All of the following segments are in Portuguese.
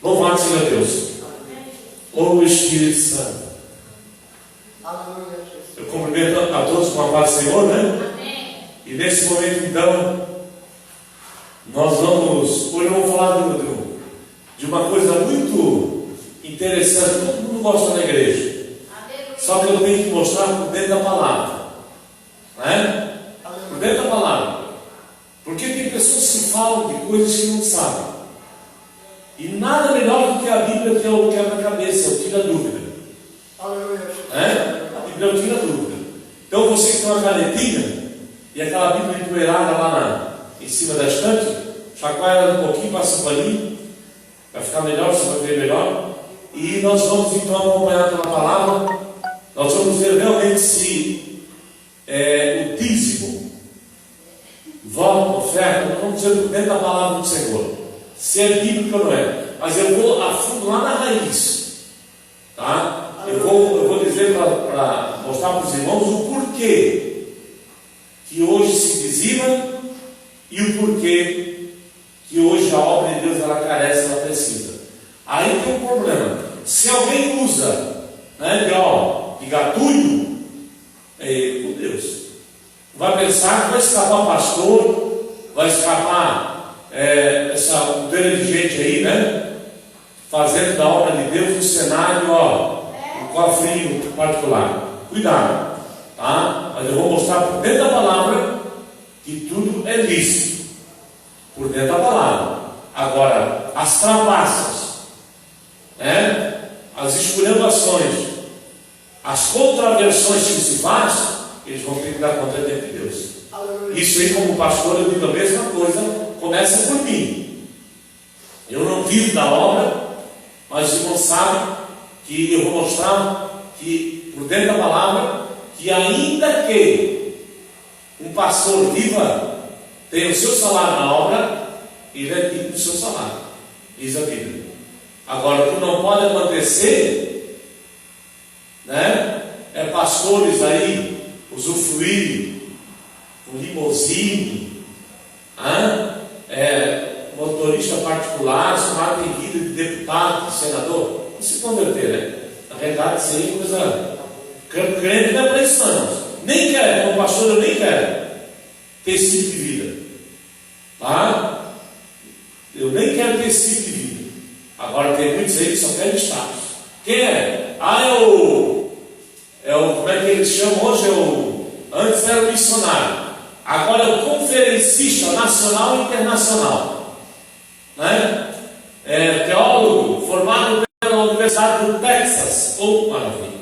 Louvado seja Deus. O Espírito Santo. Eu cumprimento a todos com a paz do Senhor, né? E nesse momento, então, nós vamos... Hoje eu vou falar de uma coisa muito interessante. Todo mundo gosta na igreja. Só que eu tenho que mostrar por dentro da palavra. Né? Por dentro da palavra. Porque tem pessoas que falam de coisas que não sabem. E nada melhor do que a Bíblia, que é o quebra-cabeça, é o tira-dúvida. A Bíblia é o tira-dúvida. Então você que tem uma canetinha e aquela Bíblia empoeirada lá em cima da estante, chacoalha ela um pouquinho, passa um paninho, vai ficar melhor, você vai ver melhor. E nós vamos então acompanhar pela palavra. Nós vamos ver realmente se o dízimo, voto, oferta, nós vamos ver dentro da palavra do Senhor. Se é bíblico ou não é. Mas eu vou a fundo lá na raiz. Tá? Eu vou dizer para mostrar para os irmãos o porquê que hoje se dizima e o porquê que hoje a obra de Deus ela carece, ela precisa. Aí tem um problema. Se alguém usa de gatuno, com Deus, vai pensar que vai escapar pastor, vai escapar essa poeira de gente aí, né? Fazendo da obra de Deus um cenário, um cofrinho particular. Cuidado, tá? Mas eu vou mostrar por dentro da palavra que tudo é lícito. Por dentro da palavra. Agora, as trapaças, as esculhambações, as contraversões que se faz, eles vão ter que dar conta diante de Deus. Isso aí, como pastor, eu digo a mesma coisa. Começa por mim. Eu não vivo da obra, mas os irmãos sabem que eu vou mostrar que, por dentro da palavra, que ainda que um pastor viva, tenha o seu salário na obra, ele é digno do seu salário. Diz a Bíblia. Agora, o que não pode acontecer, é pastores aí usufruírem um limousine, motorista particular, chamado em vida de deputado, de senador, não se converter, né? Na verdade, isso aí é coisa. Crente não é para isso, não. Nem quero, como pastor, eu nem quero ter esse tipo de vida. Tá? Eu nem quero ter esse tipo de vida. Agora, tem muitos aí que só querem status. Quem é? Como é que eles chamam hoje? Antes era o missionário. Agora é o conferencista nacional e internacional. Teólogo formado pela Universidade do Texas. Maravilha,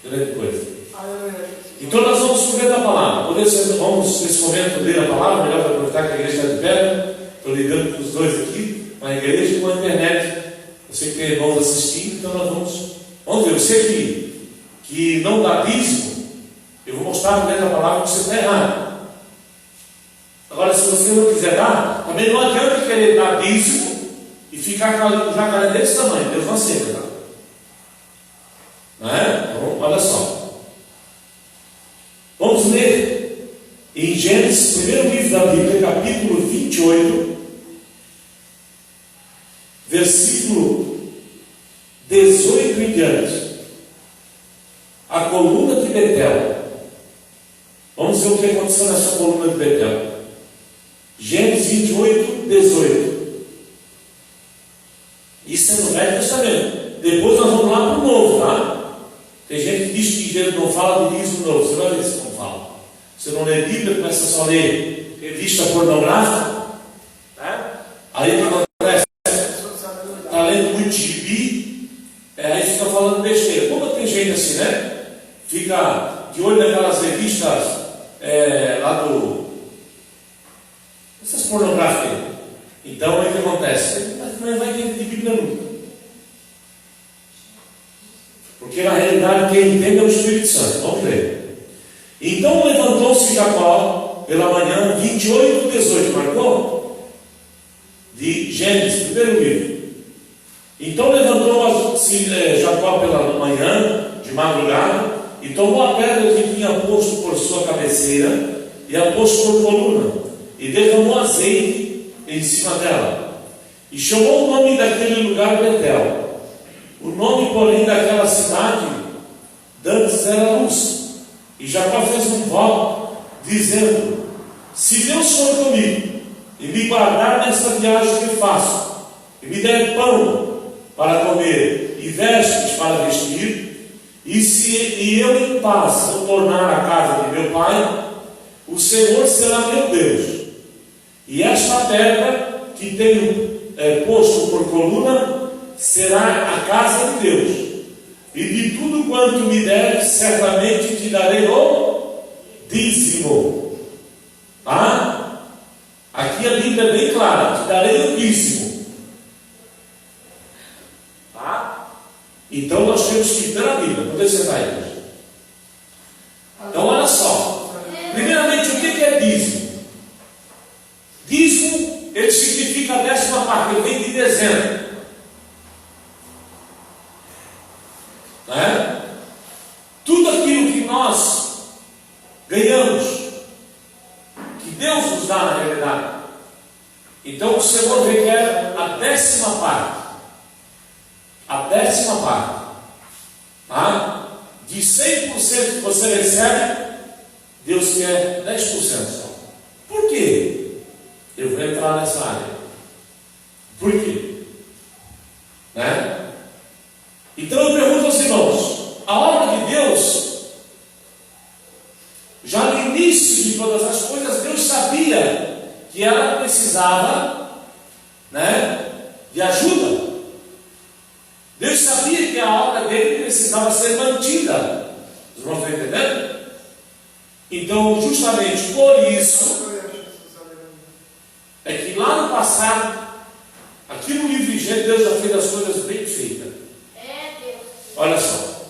grande coisa. Então nós vamos escrever a palavra. Vamos nesse momento ler a palavra. Melhor para aproveitar que a igreja está de pé. Estou lidando com os dois aqui, com a igreja e com a internet. Eu sei que tem irmãos assistindo, então nós vamos ver. Você que não dá dízimo, eu vou mostrar dentro da palavra que você está errado. Agora, se você não quiser dar, também não adianta querer dar dízimo e ficar com o jacaré desse tamanho. Deus não aceita, tá? Então, olha só. Vamos ler em Gênesis, primeiro livro da Bíblia, capítulo 28, versículo 18 em diante. A coluna de Betel. Vamos ver o que aconteceu nessa coluna de Betel. Gênesis 28, 18. Isso é no Velho Testamento. Depois nós vamos lá para o Novo, tá? Tem gente que diz que Jesus não fala de dízimo novo. Você vai ver se não fala. Você não lê Bíblia, começa só a ler revista pornográfica. Aí o que acontece? Está lendo muito gibi, aí fica falando besteira. Como tem gente assim, né? Fica de olho naquelas revistas lá essas pornográficas. Então, o que acontece? Não vai entender de Bíblia nunca. Porque na realidade quem entende é o Espírito Santo. Vamos ver. Então levantou-se Jacó pela manhã, 28, 18, marcou? De Gênesis, primeiro livro. Então levantou-se Jacó pela manhã, de madrugada, e tomou a pedra que tinha posto por sua cabeceira, e a pôs por coluna, e derramou azeite em cima dela. E chamou o nome daquele lugar lugar Betel. O nome, porém, daquela cidade dantes era Luz. E Jacó fez um voto, dizendo: se Deus for comigo e me guardar nesta viagem que faço, e me der pão para comer e vestes para vestir, e eu em paz retornar à casa de meu pai, o Senhor será meu Deus. E esta pedra que tenho posto por coluna será a casa de Deus. E de tudo quanto me der, certamente te darei o dízimo. Tá? Aqui a Bíblia é bem clara: te darei o dízimo. Tá? Então nós temos que ir pela Bíblia. Pode sentar aí, gente. Então olha só. Primeiramente, o que é dízimo? Dízimo, ele significa a 10ª parte, ele vem de dezena. Tudo aquilo que nós ganhamos, que Deus nos dá na realidade. Então o Senhor requer a 10ª parte. A 10ª parte. Tá? De 100% que você recebe, Deus quer 10% só. Por quê? Eu vou entrar nessa área. Por quê? Então eu pergunto aos irmãos: a obra de Deus, já no início de todas as coisas, Deus sabia que ela precisava de ajuda. Deus sabia que a obra dele precisava ser mantida. Os irmãos estão entendendo? Então, justamente por isso, é que lá no passado, aqui no livro de Gênesis, Deus já fez as coisas bem feitas. Olha só.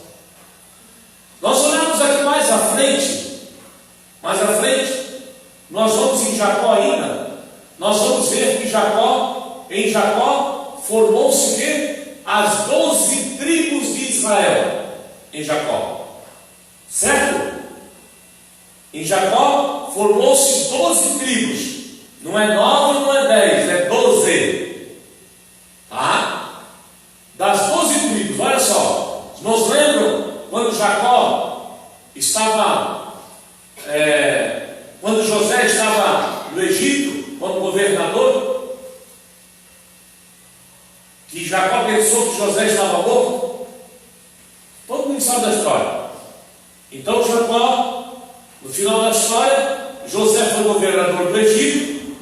Nós olhamos aqui mais à frente, nós vamos em Jacó ainda, nós vamos ver que em Jacó formou-se o quê? As 12 tribos de Israel. Em Jacó. Certo? Em Jacó formou-se 12 tribos. Não é 9, não é 10, é 12. Tá? Das 12 tribos, olha só. Nos lembram quando Jacó estava, quando José estava no Egito, como governador, que Jacó pensou que José estava morto? Todo mundo sabe da história. Então Jacó, no final da história, José foi governador do Egito,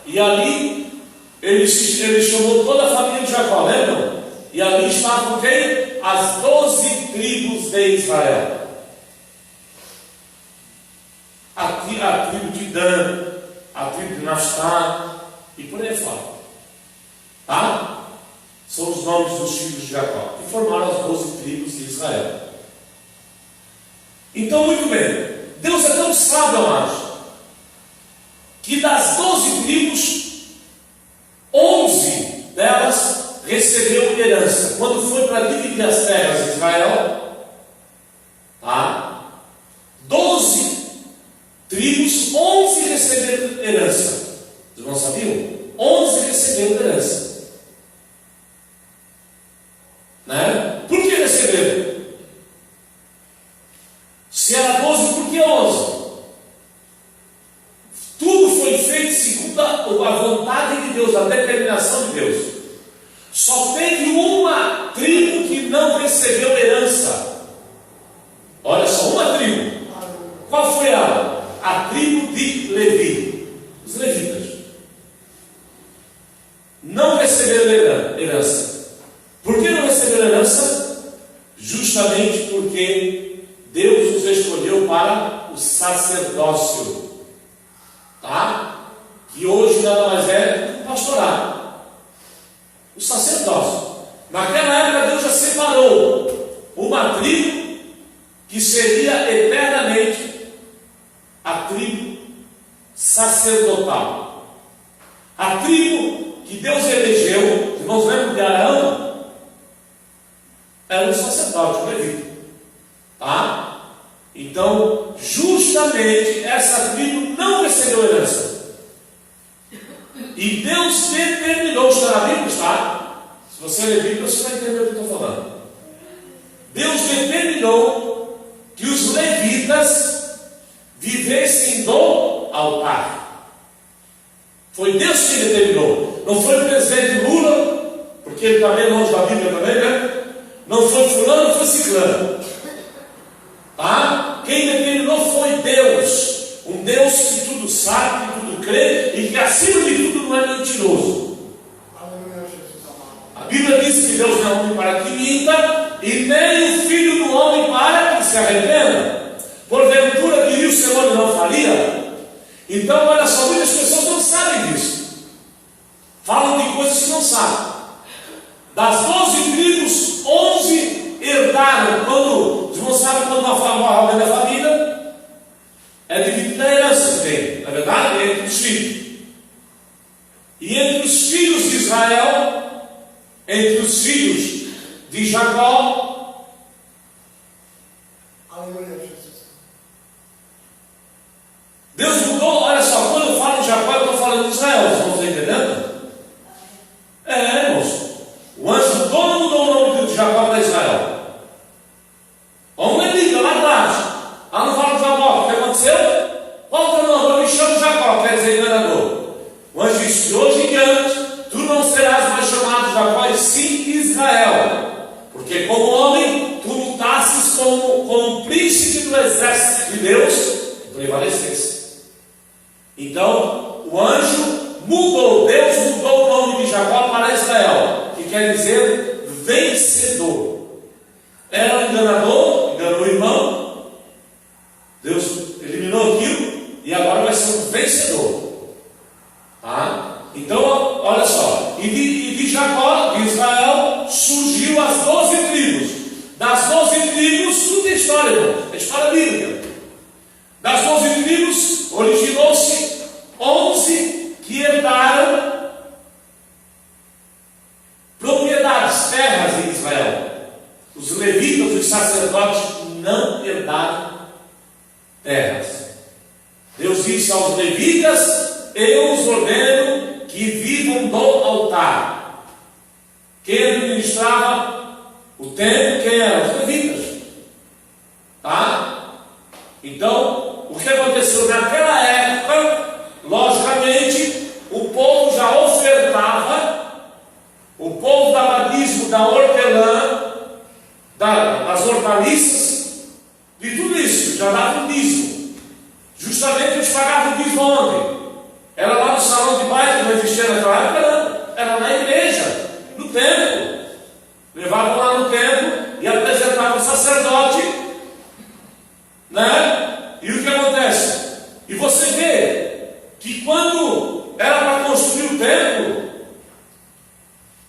e ali ele chamou toda a família de Jacó, lembram? E ali estavam quem? As 12 tribos de Israel. A tribo de Dan, a tribo de Naftali e por aí fora. Tá? São os nomes dos filhos de Jacó, que formaram as 12 tribos de Israel. Então, muito bem, Deus é tão sábio, amados, que das 12 tribos, 11 delas recebeu herança. Quando foi para dividir as terras de Israel, 12 tribos, 11 receberam herança. Vocês não sabiam? 11 receberam herança. Por que receberam? Se era 12, por que 11? Tudo foi feito segundo a vontade de Deus, a determinação de Deus. Só teve uma tribo que não recebeu herança. Olha só, uma tribo. Qual foi ela? A tribo de Levi. Os levitas não receberam herança. Por que não receberam herança? Justamente porque Deus os escolheu para o sacerdócio. Que hoje nada mais é o pastorado. O sacerdócio. Naquela época Deus já separou uma tribo que seria eternamente a tribo sacerdotal. A tribo que Deus elegeu, os irmãos lembram de Arão? Era um sacerdote, um levita. Então, justamente essa tribo não recebeu herança. E Deus determinou, está na Bíblia, está? Se você ler a Bíblia, você vai entender o que eu estou falando. Deus determinou que os levitas vivessem do altar. Foi Deus que determinou. Não foi o presidente Lula, porque ele está bem longe da Bíblia também, né? Não foi fulano, não foi ciclano. Tá? Quem determinou foi Deus. Um Deus que tudo sabe, que tudo crê e que acima de tudo não é mentiroso. A Bíblia diz que Deus não é homem para que minta, e nem o filho do homem para que se arrependa. Porventura diria o Senhor e não faria? Então, olha só, muitas pessoas não sabem disso. Falam de coisas que não sabem. Das 12 tribos, 11 herdaram. Quando, vocês não sabem quando alguém da família é dividida a herança que tem, na verdade, é entre os filhos. E entre os filhos de Israel, entre os filhos de Jacó, Deus mudou. Olha só, quando eu falo de Jacó, eu estou falando de Israel, vocês estão entendendo? Irmãos, o anjo mudou ou não mudou o nome de Jacó para Israel? Vamos ler Bíblia lá atrás. Lá não fala de Jacó, o que aconteceu? Qual o teu nome? Eu me chamo Jacó, quer dizer enganador. O anjo disse: de hoje em diante, tu não serás mais chamado Jacó, e sim Israel. Porque como homem, tu lutasses como príncipe do exército de Deus, e prevalecesse. Então, o anjo mudou, Deus mudou o nome de Jacó para Israel, que quer dizer vencedor. Era um enganador, enganou o irmão, Deus eliminou aquilo, e agora vai ser um vencedor. Tá? Então, olha só, e de Jacó, de Israel, surgiu as 12 tribos. Das 12 tribos, tudo é história, irmão, é história bíblica. Das 12 tribos, originou-se 11 que herdaram propriedades, terras em Israel. Os levitas, os sacerdotes, não herdaram terras. Deus disse aos levitas: eu os ordeno que vivam do altar. Quem administrava o templo, quem eram? Os levitas. Tá? Então, o que aconteceu naquela época, logicamente, o povo já ofertava, o povo dava dízimo da hortelã, das hortaliças, de tudo isso, já dava o dízimo. Justamente eles pagavam o dízimo onde? Era lá no salão de baile, que não existia naquela época, não. Era na igreja, no templo. Levavam lá no templo e apresentavam o sacerdote, né? E o que acontece? E você vê que quando era para construir o templo,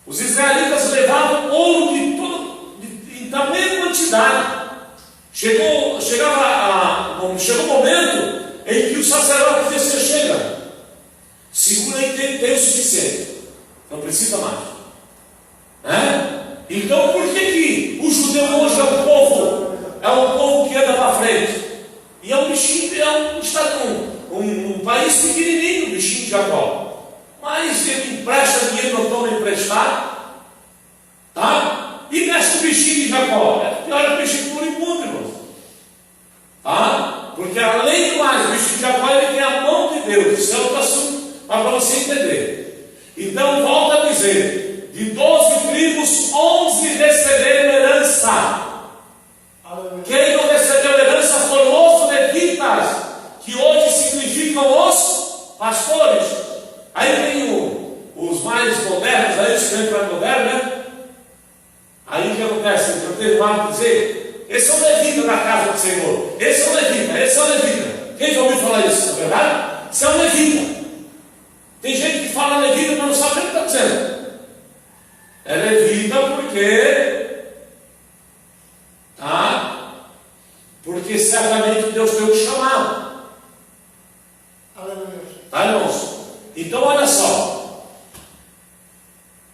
os israelitas levavam ouro em tamanha quantidade. Chegou o momento em que o sacerdote disse assim: chega, segura aí, tem o suficiente, não precisa mais. Então por que o judeu hoje é um povo que anda para frente? E é um bichinho, um país pequenininho, o bichinho de Jacó. Mas ele empresta dinheiro, não toma emprestado, tá? E gasta o bichinho de Jacó. É pior que o bichinho moribundo, irmãos. Tá? Porque além do mais, o bichinho de Jacó, ele tem a mão de Deus. Isso é outro assunto, mas para você entender. Então, volta a dizer: de 12 tribos, 11 receberam herança. Quem não recebeu herança foram os levitas, que hoje significam os pastores. Aí tem os mais modernos, aí os crentes mais modernos, né? Aí o que acontece? Eu tenho mal de dizer: esse é o levita da casa do Senhor, esse é o levita, esse é o levita. Quem já ouviu falar isso, não é verdade? Esse é o levita. Tem gente que fala levita, mas não sabe o que está dizendo. É levita porque certamente Deus tem o chamado. Tá, irmãos? Então olha só,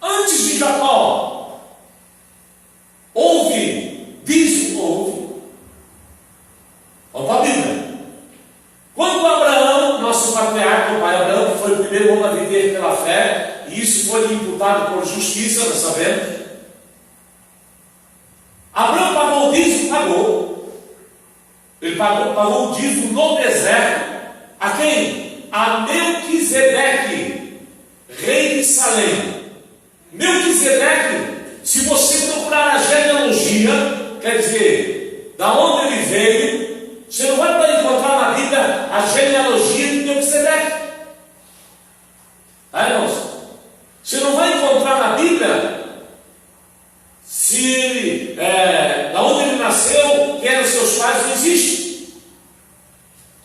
antes de Jacó houve dízimo. Vamos para a Bíblia. Quando Abraão, nosso patriarca, o pai Abraão, que foi o primeiro homem a viver pela fé, julgado por justiça, nós sabemos. Abraão pagou o dízimo, pagou. Ele pagou o dízimo no deserto. A quem? A Melquisedeque, rei de Salém. Melquisedeque, se você procurar a genealogia, quer dizer, da onde ele veio, você não vai encontrar na Bíblia a genealogia de Melquisedeque. Tá, irmãos? Você não vai encontrar na Bíblia se ele, da onde ele nasceu, quem eram seus pais, não existe.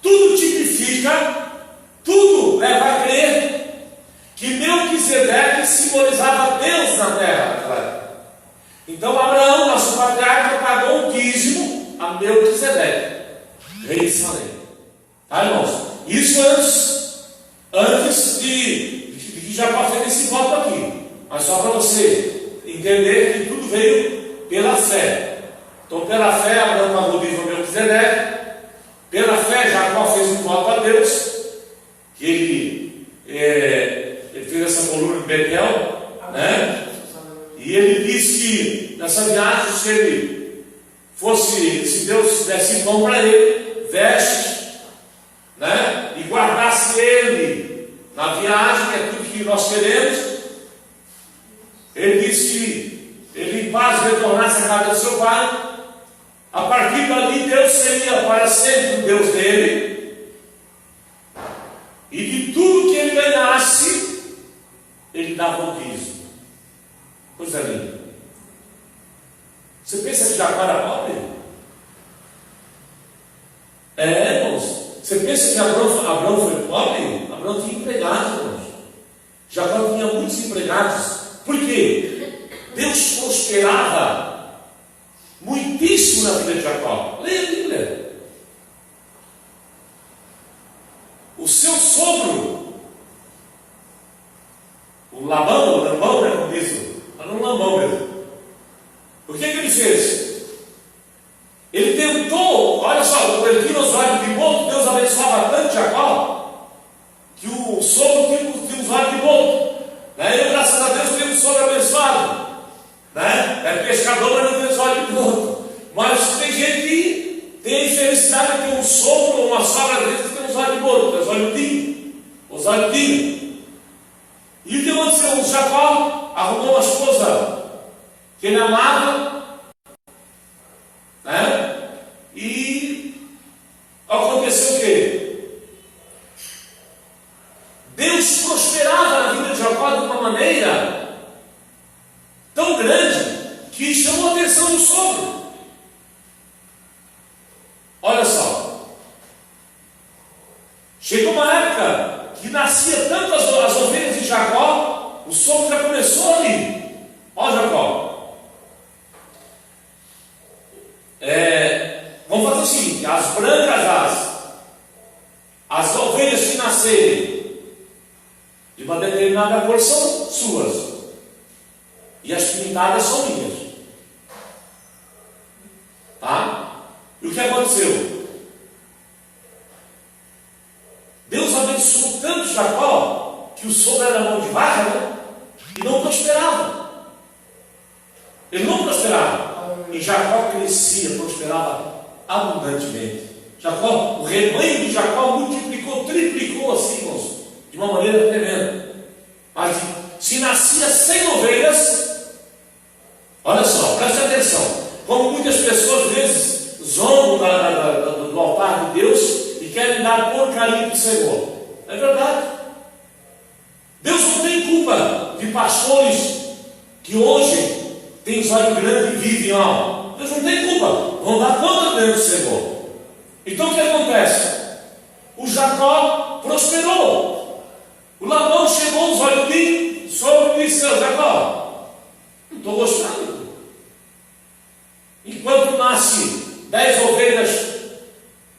Tudo tipifica, tudo leva a crer que Melquisedeque simbolizava Deus na terra. Então Abraão, nosso patriarca, pagou o dízimo a Melquisedeque, rei de Salém. Tá, irmãos? Isso antes de que Jacó fez esse voto aqui. Mas só para você entender que tudo veio pela fé. Então, pela fé, Abraão pagou o dízimo a Melquisedeque. Pela fé, Jacó fez um voto a Deus, que ele fez essa coluna de Betel, né? E ele disse que nessa viagem, se Deus desse pão para ele, veste, né? E guardasse ele na viagem, que é tudo que nós queremos. Ele disse que ele em paz retornasse à casa do seu pai. A partir dali, Deus seria para sempre o Deus dele, e de tudo que ele ganhasse, ele dava o dízimo. Coisa linda. Você pensa que Jacó era pobre? Irmãos. Você pensa que Abraão foi pobre? Abraão tinha empregados, irmãos. Jacó tinha muitos empregados. Por quê? Deus prosperava muitíssimo na vida de Jacó. Leia a Bíblia. O seu sogro, o Lambão, né, como diz, era um Lambão mesmo. O que ele fez? Ele tentou, olha só, ele tinha os olhos de boto, Deus abençoava tanto Jacó, que o sogro tinha os olhos de boto. Né? Eu, graças a Deus, tenho um sogro abençoado. Né? É pescador, mas não tem os olhos de boto. Mas tem gente que tem a infelicidade de ter um sogro ou uma sogra, às vezes, que tem os olhos de boto, tem os olhos de E o que aconteceu? O Jacó arrumou uma esposa que ele amava, né? E aconteceu o quê? Deus prosperava na vida de Jacó de uma maneira tão grande que chamou a atenção do sogro. Olha só, chegou uma época que nascia tanto as ovelhas de Jacó, o sogro já começou ali. Ó Jacó, vamos fazer o seguinte: as brancas, as ovelhas que nascerem de uma determinada cor são suas, e as pintadas são minhas. Tá? E o que aconteceu? Deus abençoou tanto Jacó que o sogro era mão de vaca, né? E não prosperava. Ele não prosperava. E Jacó crescia, prosperava abundantemente. O rebanho de Jacó multiplicou, triplicou assim, irmãos, de uma maneira tremenda. Mas se nascia 100 ovelhas, olha só, preste atenção. Como muitas pessoas às vezes zombam do altar de Deus e querem dar porcaria para o Senhor. É verdade. Deus não tem culpa de pastores que hoje têm os olhos grandes e vivem mal. Deus não tem culpa. Vão dar conta dentro do Senhor. Então o que acontece? O Jacó prosperou. O Labão chegou os olhos de sobre e disse: Jacó, não estou gostando. Enquanto nasce 10 ovelhas,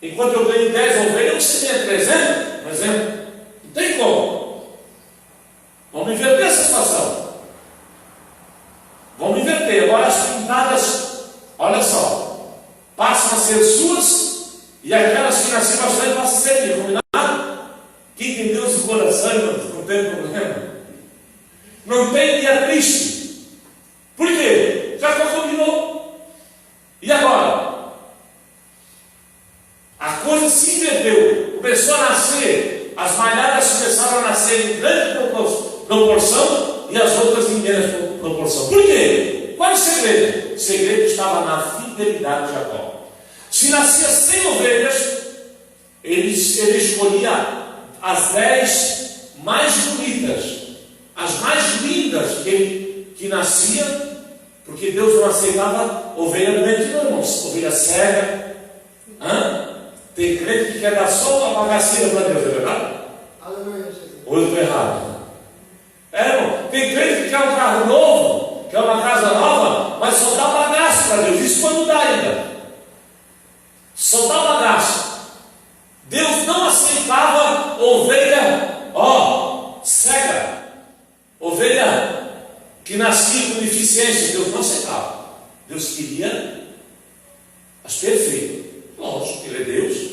enquanto eu ganho 10 ovelhas, você ganha 300, por exemplo. Não tem como. Vamos inverter essa situação. Vamos inverter. Agora as pintadas, olha só, passam a ser suas, e aquelas que nasceram bastante passam a ser minhas. Combinado? Quem tem Deus no coração, não tem problema. Não tem dia triste. Por quê? Jacó combinou. E agora? A coisa se inverteu. Começou a nascer. As malhadas começaram a nascer em grande proporção e as outras em menos proporção. Por quê? Qual é o segredo? O segredo estava na fidelidade de Jacó. Se nascia 100 ovelhas, ele escolhia as 10 mais bonitas, as mais lindas que nasciam, porque Deus não aceitava ovelha doente, não, irmãos. Ovelha cega. Tem crente que quer dar só uma bagaceira para Deus, é verdade? Aleluia. Ou eu estou errado? Irmão, tem crente que quer um carro novo, quer uma casa nova, mas só dá bagaço para Deus. Isso quando dá ainda. Só dá bagaço. Deus não aceitava ovelha, cega, ovelha que nascia com deficiência. Deus não aceitava. Deus queria as perfeitas. Lógico, Ele é Deus.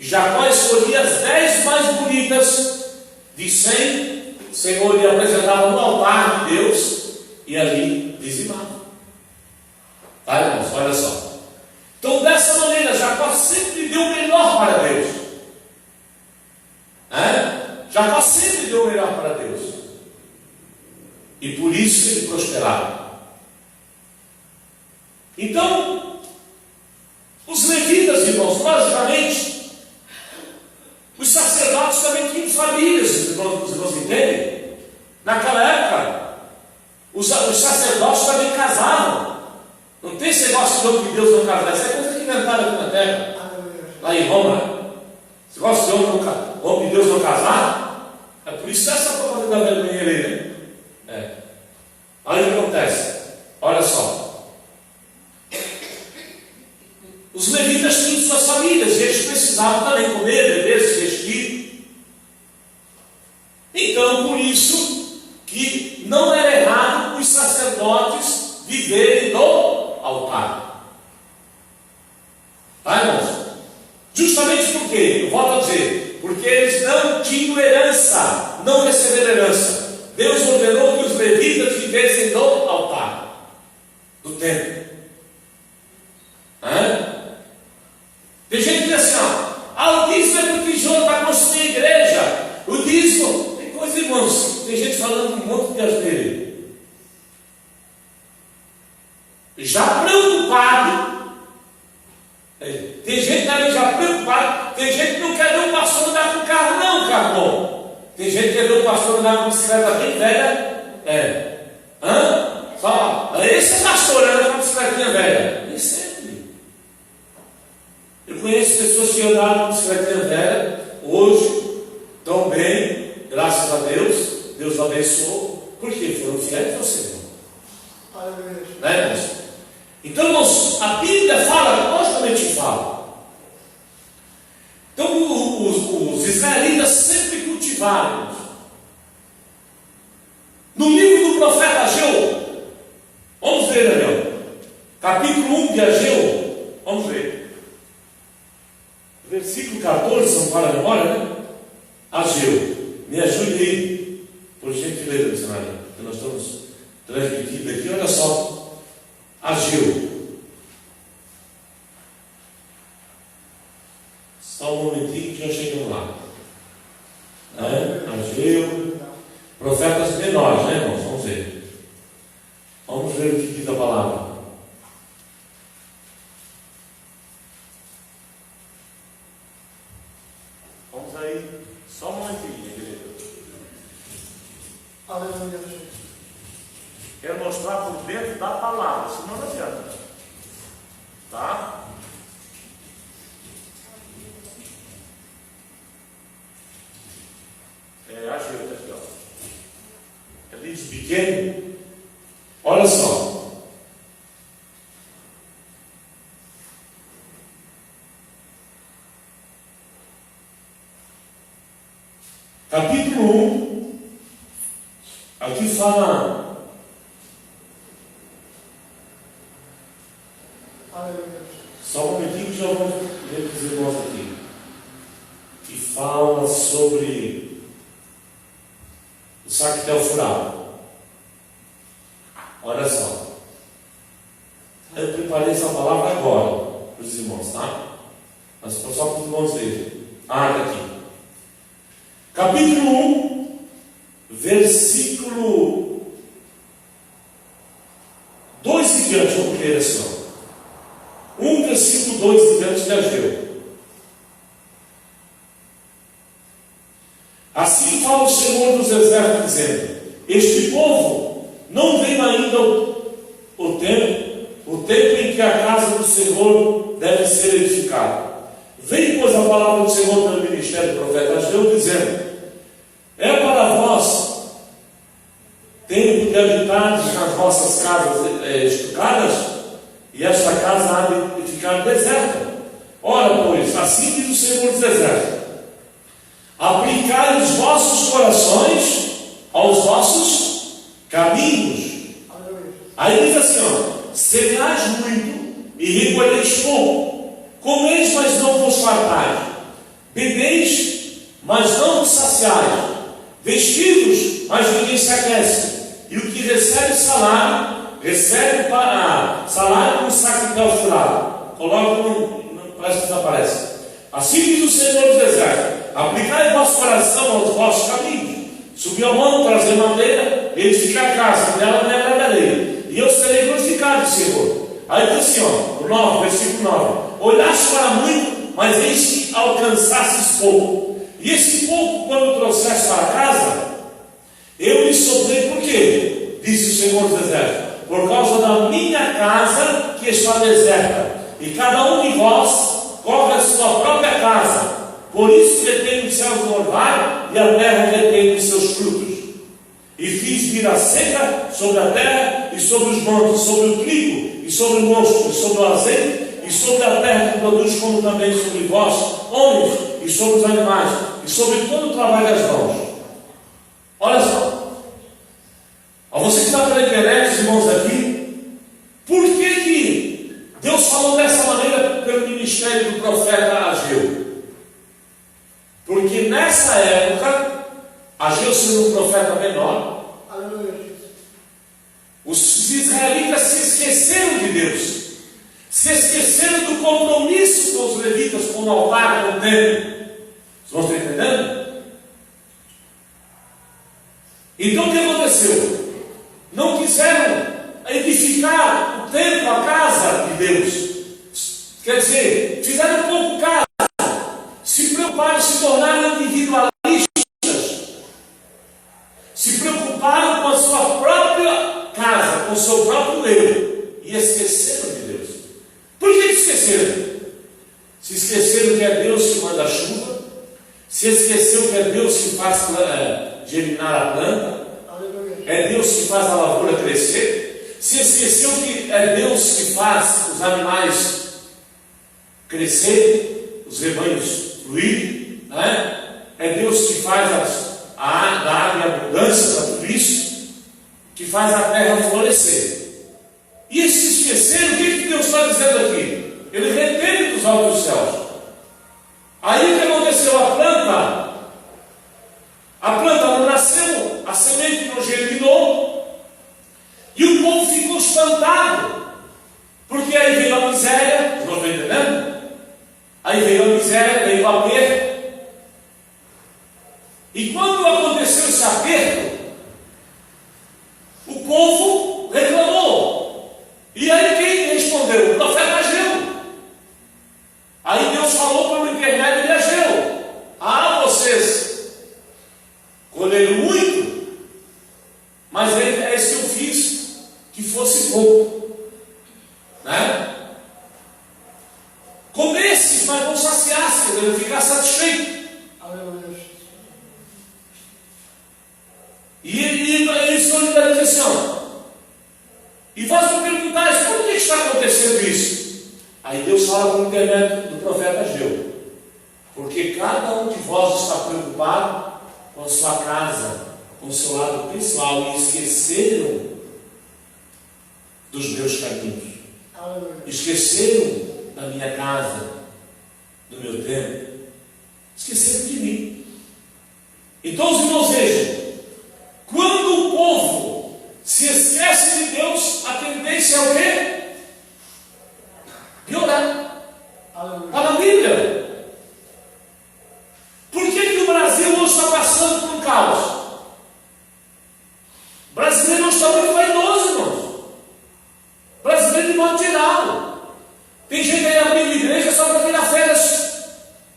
Jacó escolhia as 10 mais bonitas de 100. O Senhor lhe apresentava no altar de Deus e ali dizimava. Tá, irmãos? Olha só. Então, dessa maneira, Jacó sempre deu o melhor para Deus. Jacó sempre deu o melhor para Deus. E por isso ele prosperava. Então, os levitas, irmãos, logicamente, os sacerdotes também tinham famílias, os irmãos entendem? Naquela época, os sacerdotes também casavam. Não tem esse negócio de Deus não casar. Isso é coisa que inventaram aqui na terra. Lá em Roma. Esse negócio de homem de Deus não casar. É por isso essa propaganda da vergonha aí, né? Olha o que acontece. Olha só. Os levitas tinham suas famílias. E eles precisavam também comer, beber, se vestir. Então, por isso que não era errado os sacerdotes viverem do altar. Tá, irmãos? Justamente por quê? Eu volto a dizer, porque eles não tinham herança, não receberam herança. Deus ordenou que os levitas vivessem no altar do templo. Tem gente que diz assim, o dízimo é para o tijolo para construir a igreja. O dízimo, tem coisa, irmãos, tem gente falando um monte de asneira. Já preocupado, tem gente também já preocupado, tem gente que não quer ver o pastor andar com carro, não, carro bom. Tem gente que quer ver o pastor andar com bicicleta bem velha. Só, esse pastor anda com bicicletinha velha. Nem sempre. Eu conheço pessoas que andaram com bicicletinha velha, hoje estão bem, graças a Deus, Deus abençoou, porque foram fiéis ao Senhor. Né, irmãos? Então, irmãos, a Bíblia fala, logicamente fala. Então, os israelitas sempre cultivaram, irmãos. No livro do profeta Ageu, vamos ver, Daniel, capítulo 1 de Ageu, vamos ver. Versículo 14, se não para a memória, né? Ageu, me ajude aí, por gentileza, missionário, que nós estamos transmitindo aqui, olha só. Ageu. Só um momentinho que já chegamos lá. Ageu. Profetas menores, né, irmãos? Vamos ver. Vamos ver o que diz a palavra. Vamos aí. Só um momentinho, querido. Aleluia. Quero mostrar por dentro da palavra, senão não adianta. Tá? Ageu, tá aqui, ó. É livro pequeno. Olha só. Capítulo 1. Aqui fala. Só um momentinho que já vamos ler os irmãos aqui. Que fala sobre o sacrifício Olha só. Eu preparei essa palavra agora para os irmãos, tá? Mas só para os irmãos verem. Está aqui. Capítulo 1, versículo 2 em diante. Vamos ler assim, ó. 1, versículo 2 em diante de Ageu. Assim fala o Senhor dos Exércitos, dizendo: este povo não veio ainda o tempo em que a casa do Senhor deve ser edificada. Veio, pois, a palavra do Senhor pelo ministério do profeta Ageu, dizendo: é para vós tempo de habitar nas vossas casas estucadas, e esta casa há de ficar deserta. Ora, pois, assim diz o Senhor dos Exércitos: aplicai os vossos corações aos vossos caminhos. Aí diz assim, ó: semeais muito e recolheis pouco. Comeis, mas não vos fartais. Bebeis, mas não vos saciais. Vestidos, mas ninguém se aquece. E o que recebe salário, recebe para salário com um saco de pau furado. Coloca parece que desaparece. Assim diz o Senhor dos Exércitos: aplicai vosso coração aos vossos caminhos. Subi a mão, trazer madeira, edificar a casa, dela me agradarei. E eu serei glorificado, Senhor. Aí diz assim, ó, o 9, versículo 9: olhaste para muito, mas eis que alcançastes pouco. E esse pouco, quando trouxeste para casa, eu lhe soprei. Por quê? Disse o Senhor dos Exércitos: por causa da minha casa que está deserta, e cada um de vós corre a sua própria casa. Por isso retém os céus do orvalho, e a terra retém os seus frutos. E fiz vir a seca sobre a terra, e sobre os montes, sobre o trigo, e sobre o mosto, e sobre o azeite, e sobre a terra que produz, como também sobre vós, homens, e sobre os animais, e sobre todo o trabalho das mãos. Olha só. A você que está pela internet, os irmãos aqui, por que Deus falou dessa maneira pelo ministério do profeta Ageu? Porque nessa época, Ageu sendo um profeta menor, os israelitas se esqueceram de Deus, se esqueceram do compromisso com os levitas, com o altar, com o templo. Vocês estão entendendo? Então o que aconteceu? Não quiseram edificar o templo, a casa de Deus. Quer dizer, fizeram pouco caso, se preocuparam, se tornaram individualistas, se preocuparam com a sua própria casa, com o seu próprio eu, e esqueceram de Deus. Por que esqueceram? Se esqueceram que é Deus que manda a chuva, se esqueceu que é Deus que faz germinar a planta, é Deus que faz a lavoura crescer, se esqueceu que é Deus que faz os animais crescer, os rebanhos fluírem, né? É Deus que faz da água e abundância para tudo isso, que faz a terra florescer. E eles se esqueceram. O que Deus está dizendo aqui? Ele reteve dos altos céus. Aí o que aconteceu? A planta não nasceu, a semente não germinou, e o povo ficou espantado, porque aí veio a miséria. Não estão entendendo? Aí veio a miséria, veio o aperto. E quando aconteceu esse aperto, o povo reclamou. E aí quem respondeu? O profeta Ageu. Aí Deus falou pelo intermédio de Ageu: vocês colheram muito, mas é isso que eu fiz, que fosse pouco, né? Comesse, mas não saciasse, não ficar satisfeito. E eles solidarizaram assim, e vós me perguntais: por que está acontecendo isso? Aí Deus fala por intermédio do profeta Ageu: porque cada um de vós está preocupado com a sua casa, com o seu lado pessoal, e esqueceram dos meus caminhos, esqueceram da minha casa, do meu tempo, esqueceram de mim. Então os irmãos vejam, quando o povo se esquece esquece de Deus, a tendência é o quê? Piorar. Está na Bíblia. Por que o Brasil hoje está passando por um caos? O brasileiro hoje está muito vaidoso, irmãos. O brasileiro de modo geral. Tem gente aí abrindo igreja só para tirar férias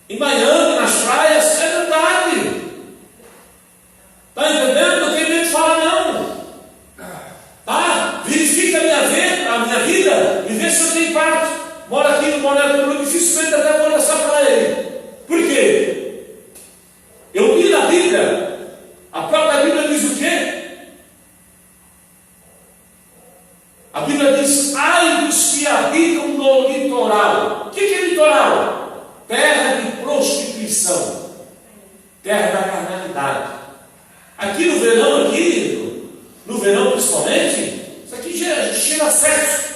em Miami, nas praias. É verdade. Está entendendo? Não tem medo de falar, não. Tá? Verifica a minha vida e vê se eu tenho parte. Mora aqui no Monte, dificilmente até vou nessa praia. Por quê? Eu li na Bíblia, a própria Bíblia diz o quê? A Bíblia diz: ai dos que habitam no litoral. O que é litoral? Terra de prostituição, terra da carnalidade. Aqui no verão, no verão principalmente, isso aqui cheira a sexo.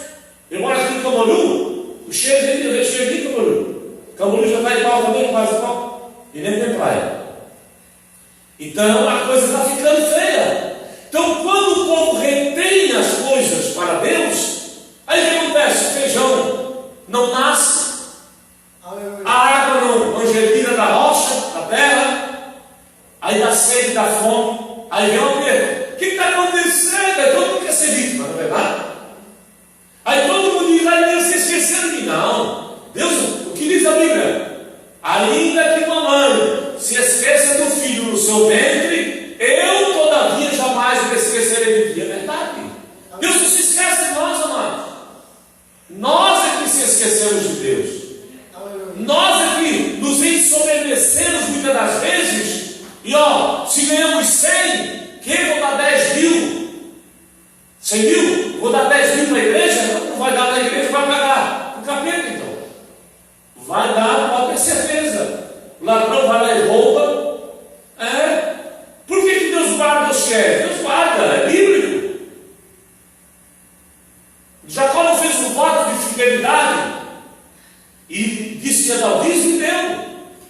Eu moro aqui em Camboriú, o cheiro de Camboriú. Camboriú já está igual também, quase igual, e nem tem praia. Então a coisa está ficando feia. Então, quando o povo retém as coisas para Deus, aí o que acontece? O feijão não nasce, a água não germina da rocha, da terra, aí dá sede, dá fome, aí vem o quê? O que está acontecendo? Aí todo mundo quer ser vítima, não é verdade? Aí todo mundo diz: ai, Deus, você esqueceu de mim. Não. Deus, o que diz a Bíblia? Ainda que mamãe se esqueça do filho no seu ventre, eu todavia jamais me esquecerei de ti. É verdade. Deus não se esquece de nós, amados. Nós é que se esquecemos de Deus. Nós é que nos ensoberbecemos muitas das vezes. E se ganhamos 100, quem vou dar 10 mil? 100 mil? Vou dar 10 mil para a igreja? Não vai dar na igreja, vai pagar o capeta então. Vai dar, pode ter certeza. O ladrão vai lá e rouba. Por que Deus guarda os fiéis? Deus guarda, é bíblico. Jacó não fez um voto de fidelidade e disse que ia dar o dízimo e deu,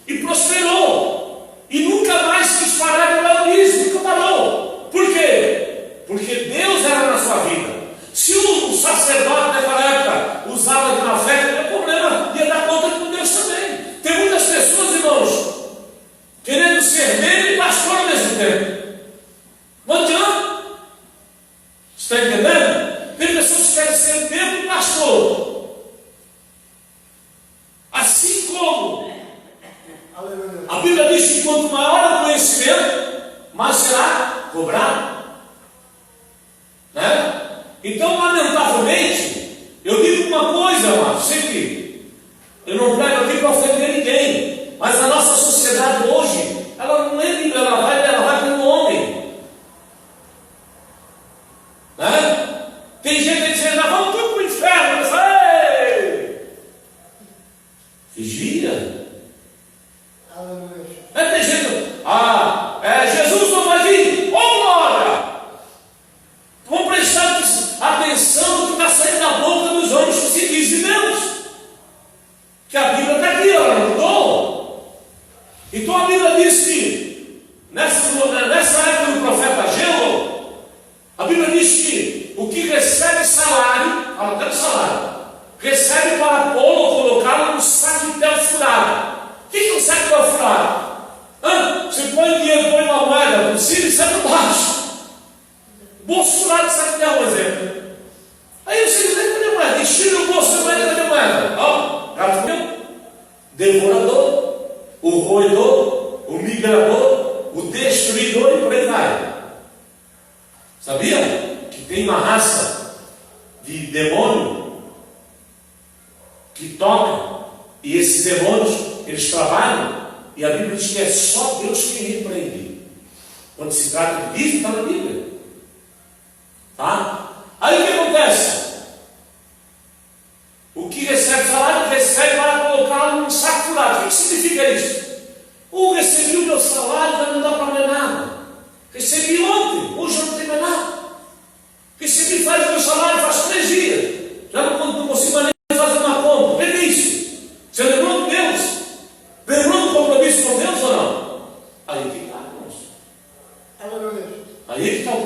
e prosperou, e nunca mais quis parar de dar o dízimo, nunca parou. Por quê? Porque Deus era na sua vida. Se o sacerdote naquela época usava de má fé, não tem problema, ia dar conta com Deus também. Tem muitas pessoas, irmãos, querendo ser membro e pastor ao mesmo tempo. Não adianta. Você está entendendo? Tem pessoas que querem ser membro e pastor. Assim como a Bíblia diz que quanto maior o conhecimento, mais será cobrado. Né? Então, lamentavelmente, eu digo uma coisa, amados, sempre, eu não prego aqui para ofender ninguém, mas a nossa sociedade hoje, ela não é Bíblia, ela vai pelo homem. Né? Tem gente dizendo: vamos tudo para o inferno. Vigia. Tem gente: Jesus não vai vir. Ora! Vamos prestar atenção no que está saindo da boca dos homens que se diz de Deus. Que a Bíblia está aqui, ela não mudou. Então a Bíblia diz que nessa época do profeta Ageu, a Bíblia diz que o que recebe salário, fala até do salário, recebe para pô-lo ou colocá-lo no saco de terra furado. O que é um saco de terra furado? Você põe dinheiro, põe uma moeda por cima e sai para baixo. Bolso furado, saco de terra, por exemplo. Aí você diz: cadê a moeda? Encheu o bolso, cadê a moeda? Gato meu, devorador, o roedor, o migrador, o destruidor e por aí vai. Sabia que tem uma raça de demônio que toca, e esses demônios, eles trabalham, e a Bíblia diz que é só Deus quem repreende. Quando se trata de dízimo, está na Bíblia. Tá? Aí o que acontece? O que recebe salário, recebe para colocá-lo num saco furado. O que significa isso? Recebi o meu salário, mas não dá para mais nada. Recebi ontem, hoje eu não tenho mais nada. Recebi faz o meu salário faz 3 dias. Já não consigo mais nem fazer uma compra. Vê isso. Você lembrou de Deus? Lembrou do compromisso com Deus ou não? Aí que está, irmãos. Aí que está o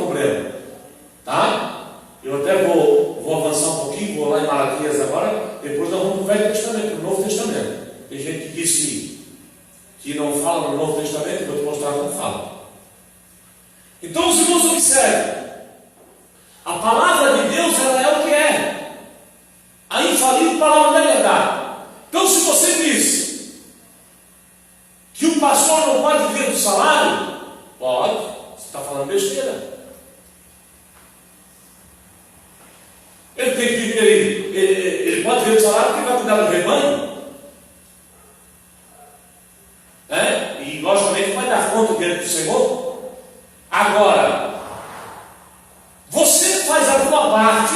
Velho Testamento, no Novo Testamento. Tem gente que diz que não fala no Novo Testamento, vou te mostrar como fala. Então os irmãos observem. A palavra de Deus, ela é o que é. A infalível palavra da verdade. Então se você diz que o pastor não pode viver do salário, pode. Você está falando besteira. Ele tem que viver, ele pode viver do salário porque vai cuidar do rebanho. E logicamente vai dar conta diante do Senhor. Agora, você faz a tua parte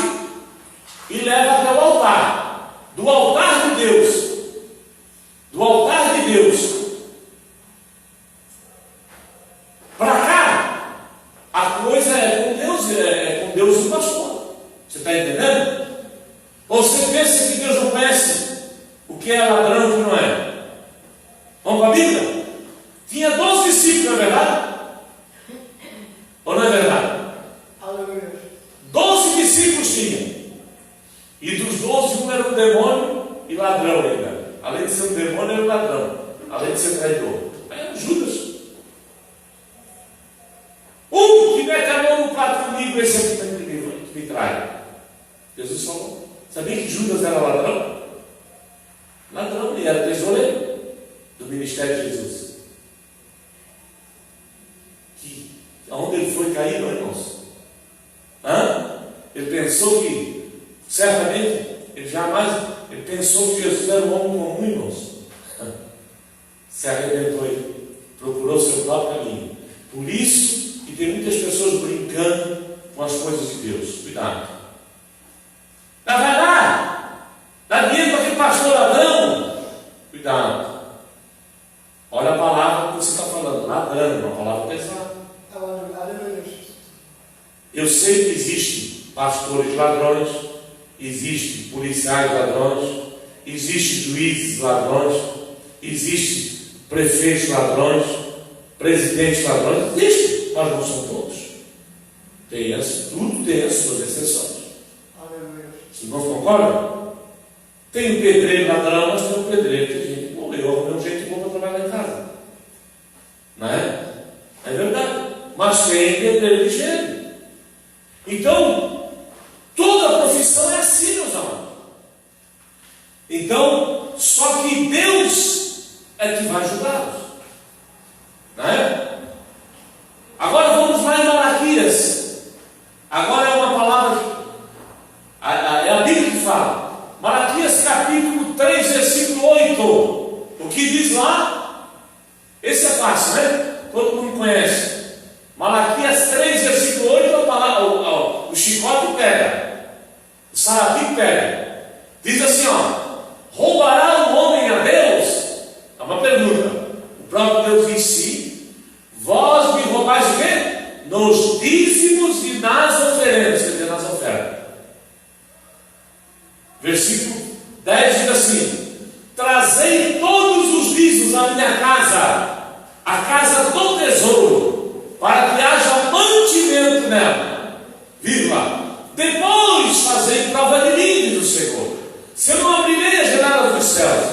e leva até o altar. Do altar de Deus. Do altar de Deus. Para cá, a coisa é com Deus e o pastor. Você está entendendo? Ou você pensa que Deus não conhece o que é ladrão e o que não é? Vamos para a Bíblia? Tinha 12 discípulos, não é verdade? Ou não é verdade? 12 discípulos tinha. E dos 12, um era um demônio e ladrão ainda. Além de ser um demônio, era um ladrão. Além de ser traidor. Aí era Judas. Que mete a mão no prato comigo, esse aqui que me trai. Jesus falou. Sabia que Judas era ladrão? Ladrão, ele era tesoureiro do ministério de Jesus. Aonde ele foi cair, não, irmãos? Ele pensou que, certamente, ele pensou que Jesus era um homem comum, irmãos. Se arrebentou ele, procurou seu próprio caminho. Por isso que tem muitas pessoas brincando com as coisas de Deus. Cuidado. Vai dar dinheiro para aquele pastor ladrão. Cuidado. Olha a palavra que você está falando. Ladrão, uma palavra pesada. Eu sei que existem pastores ladrões, existem policiais ladrões, existem juízes ladrões, existem prefeitos ladrões, presidentes ladrões, existem, mas não são todos. Tudo tem as suas exceções. Os irmãos concordam? Tem um pedreiro ladrão, mas tem um pedreiro, tem gente boa. Eu arrumei um jeito bom para trabalhar em casa. Não é? É verdade. Mas tem pedreiro ligeiro. Então, toda profissão é assim, meus amados. Então, só que Deus é que vai ajudá-los. Não é? Agora vamos lá em Malaquias. Agora é uma palavra, é a Bíblia que fala. Malaquias capítulo 3, versículo 8. O que diz lá? Esse é fácil, né? Todo mundo conhece. Malaquias 3, versículo 8, o chicote pega, o sarapim pega. Diz assim, roubará o homem a Deus? É uma pergunta. O próprio Deus diz sim. Vós me roubais o quê? Nos dízimos e nas oferendas, quer dizer, nas ofertas. Versículo 10 diz assim: trazei todos os dízimos à minha casa, a casa do tesouro, para que haja mantimento nela. Vírgula. Depois fazei prova de mim, diz o Senhor. Se eu não abrirei as janelas dos céus,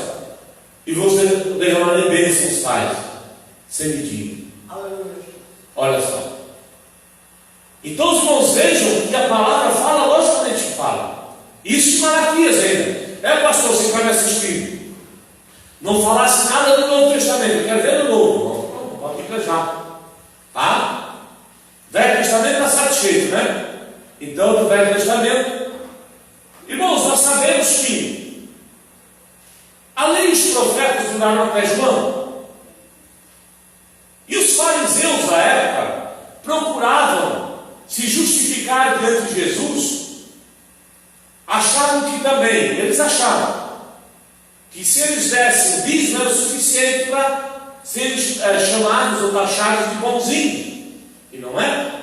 e vos derramarei bênçãos tais, sem medida. Olha só. Então os irmãos vejam que a palavra fala, logicamente fala. Isso em Malaquias ainda. Pastor, você vai me assistir. Não falasse nada do Novo Testamento. Eu quero ver no Novo. Não, pode ir já. Tá? Velho Testamento está satisfeito, né? Então, do Velho Testamento, irmãos, nós sabemos que, além dos profetas do até João, e os fariseus da época procuravam se justificar diante de Jesus, acharam que também, eles achavam que se eles dessem o dízimo era o suficiente para serem chamados ou taxados de bonzinhos. E não é?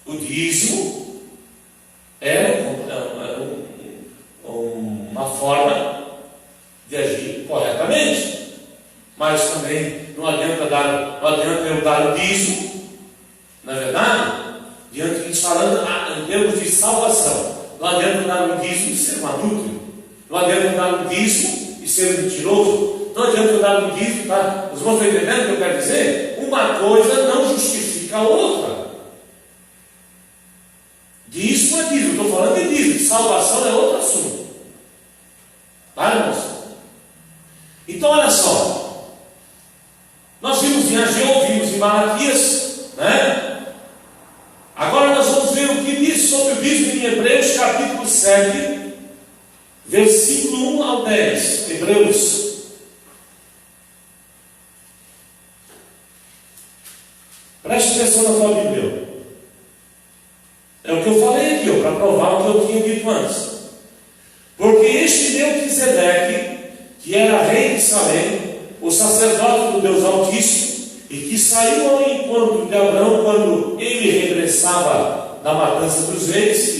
O dízimo é uma forma de agir corretamente, mas também não adianta eu dar o dízimo, na verdade, diante de falando em termos de salvação, não adianta dar o dízimo de ser um adúltero, Não adianta dar no dízimo e ser mentiroso. Não adianta dar no dízimo, tá? Os irmãos estão entendendo o que eu quero dizer? Uma coisa não justifica a outra. Dízimo é dízimo, estou falando de dízimo. Salvação é outro assunto. Tá, irmãos? Então, olha só. Nós vimos em Ageu, ouvimos em Malaquias, né? Agora nós vamos ver o que diz sobre o dízimo em Hebreus, capítulo 7, versículo 1 ao 10. Hebreus. Preste atenção na tua Bíblia. É o que eu falei aqui, para provar o que eu tinha dito antes. Porque este Melquisedeque, que era rei de Salém, o sacerdote do Deus Altíssimo, e que saiu ao encontro de Abraão quando ele regressava da matança dos reis,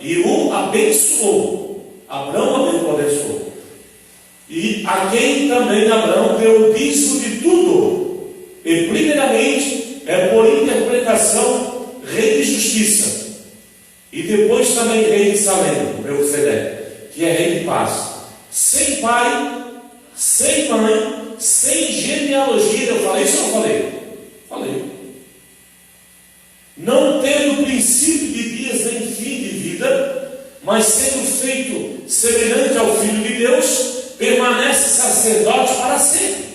e o abençoou. Abraão o abençoou. E a quem também Abraão deu o dízimo de tudo. E primeiramente é por interpretação rei de justiça. E depois também rei de Salém, Melquisedeque, que é rei de paz. Sem pai, sem mãe, sem genealogia. Eu falei isso ou não falei? Falei. Não tendo princípio de dias nem fim de vida, mas sendo feito semelhante ao Filho de Deus, permanece sacerdote para sempre.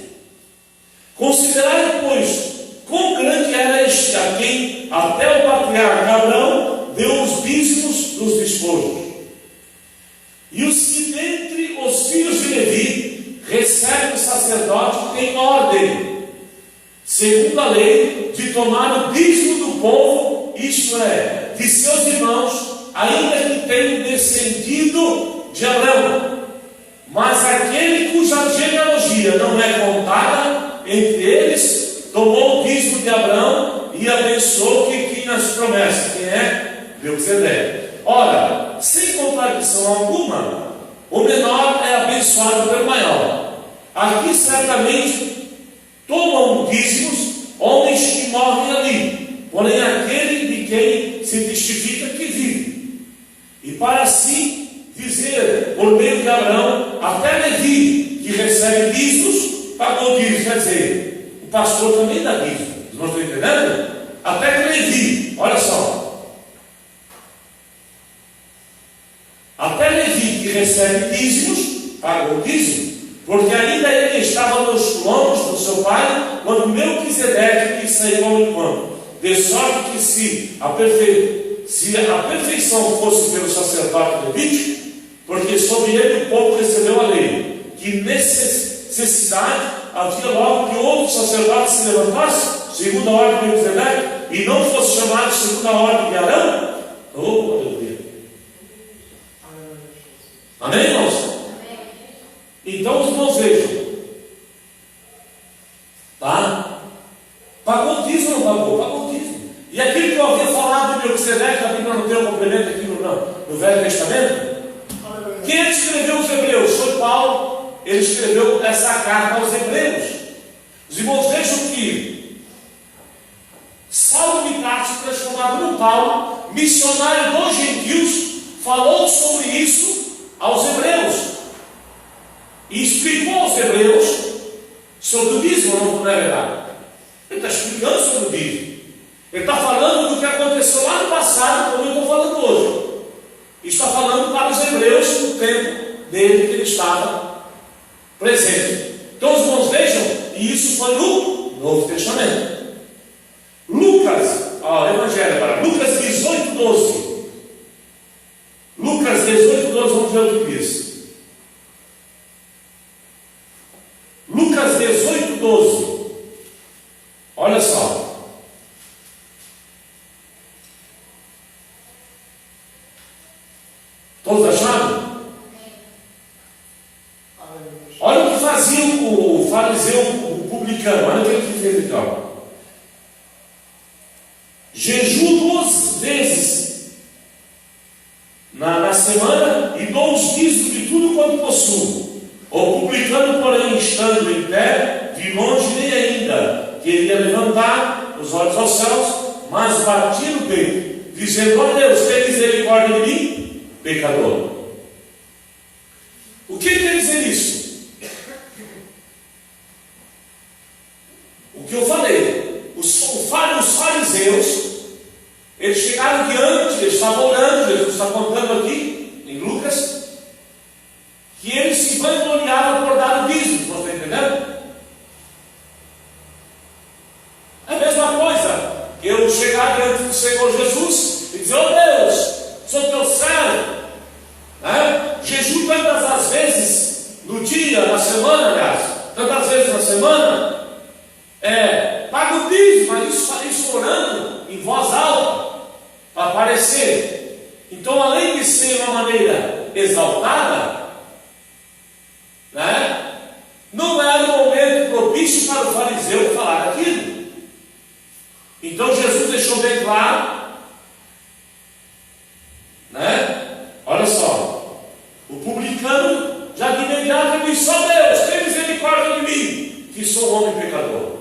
Considerai, pois, quão grande era este a quem até o patriarca Abraão deu os dízimos dos despojos. E os que dentre os filhos de Levi recebem o sacerdote tem ordem, segundo a lei, de tomar o dízimo do povo, isto é, de seus irmãos, ainda que tenham descendido de Abraão. Mas aquele cuja genealogia não é contada entre eles, tomou o dízimo de Abraão e abençoou quem tinha as promessas. Quem é? Melquisedeque. Ora, sem contradição alguma, o menor é abençoado pelo maior. Aqui certamente tomam dízimos homens que morrem ali, porém aquele de quem se testifica que vive. E para assim dizer, por meio de Abraão, até Levi, que recebe dízimos, pagou dízimos. Quer dizer, o pastor também dá dízimos. Não estão entendendo? Até que Levi, olha só. Até Levi, que recebe dízimos, pagou dízimo, porque ainda ele estava nos lombos do seu pai, quando Melquisedeque saiu ao encontro. De sorte que se a perfeição fosse pelo sacerdote levítico, porque sobre ele o povo recebeu a lei, que necessidade havia logo que outro sacerdote se levantasse, segundo a ordem de Melquisedeque, e não fosse chamado segundo a ordem de Arão? Oh, aleluia! Amém, irmãos? Então os irmãos vejam. Tá? Pagou o dízimo ou não pagou? Pagou o dízimo. E aquilo que eu havia falado de Melquisedeque, a Bíblia não tem um complemento aqui no Velho Testamento? Quem é que escreveu os Hebreus? Foi Paulo. Ele escreveu essa carta aos Hebreus. Os irmãos vejam que Saulo de Tarso, transformado no Paulo, missionário dos gentios, falou sobre isso aos Hebreus e explicou aos Hebreus sobre o dízimo. Não é verdade? Ele está explicando sobre o dízimo. Ele está falando do que aconteceu lá no passado, como eu estou falando hoje. E está falando para os Hebreus no tempo dele que ele estava presente. Então os irmãos vejam, e isso foi no Novo Testamento. Lucas, Evangelho agora, Lucas 18, 12. Lucas 18, 12, vamos ver o que diz. Lucas 18, 12. Olha só. Todos acharam? Olha o que fazia o fariseu, o publicano. Olha o que ele fez então. Jejum 2 vezes na semana e dou os dízimos de tudo quanto possuo. O publicano, porém, estando em pé, de longe nem ainda queria levantar os olhos aos céus, mas batia no peito, dizendo: ó Deus, tem misericórdia de mim, pecador. Eles chegaram diante, eles estavam orando, Jesus está contando aqui, em Lucas, que eles se vangloriavam por dar o dízimo, você está entendendo? É a mesma coisa, eu chegar diante do Senhor Jesus e dizer, oh Deus, sou teu servo, né? Jejum tantas as vezes no dia, na semana, aliás, tantas vezes na semana, paga o dízimo, mas isso orando em voz alta, para aparecer. Então, além de ser uma maneira exaltada, né, não era o momento propício para o fariseu falar aquilo. Então, Jesus deixou bem claro, né? Olha só, o publicano já de imediato disse, só Deus, tem misericórdia de mim, que sou homem pecador.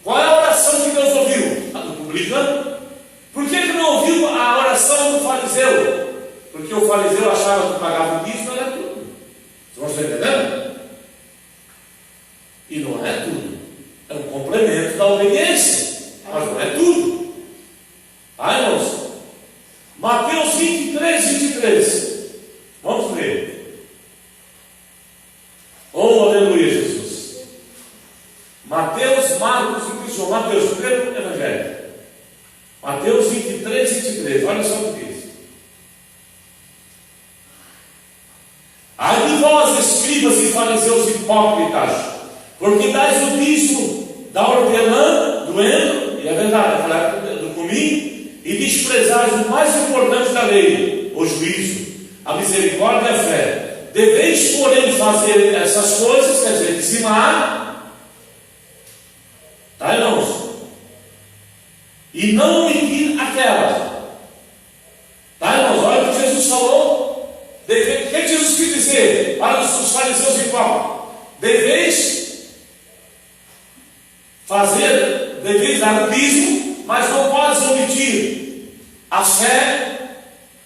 Qual é a oração que Deus ouviu? A do publicano. Por que não ouviu a oração do fariseu? Porque o fariseu achava que pagava o dízimo, era tudo. Vocês estão entendendo? E não é tudo. É um complemento da obediência, mas não é tudo. Tá, irmãos? Mateus 23, 23. Vamos ler. Oh, aleluia, Jesus. Mateus, Marcos e João. Mateus, primeiro evangelho. Mateus 23, 23. Olha só o que diz. Ai de vós, escribas e fariseus hipócritas, porque dais o dízimo da hortelã, do endro, e é verdade, naquela época do cominho, e desprezais o mais importante da lei, o juízo, a misericórdia e a fé. Deveis, porém, fazer essas coisas, quer dizer, dizimar, tá, irmãos? E não omitir aquelas. Tá, irmãos? Olha o que Jesus falou. O que Jesus quis dizer para os fariseus hipócritas? Deveis dar o dízimo, mas não podes omitir a fé.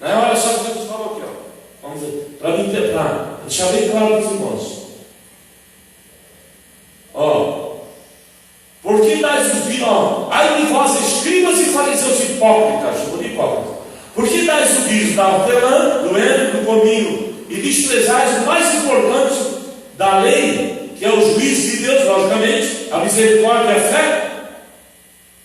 Né? Olha só o que Jesus falou aqui. Ó. Vamos ver, para me interpretar, deixar bem claro para os irmãos. Ó. Por que dais os dízimos? Ai de vós, escribas e fariseus hipócritas, chamou de hipócritas. Por que dais o dízimo da hortelã, do endro, do cominho, e desprezais o mais importante da lei, que é o juízo de Deus, logicamente, a misericórdia e a fé?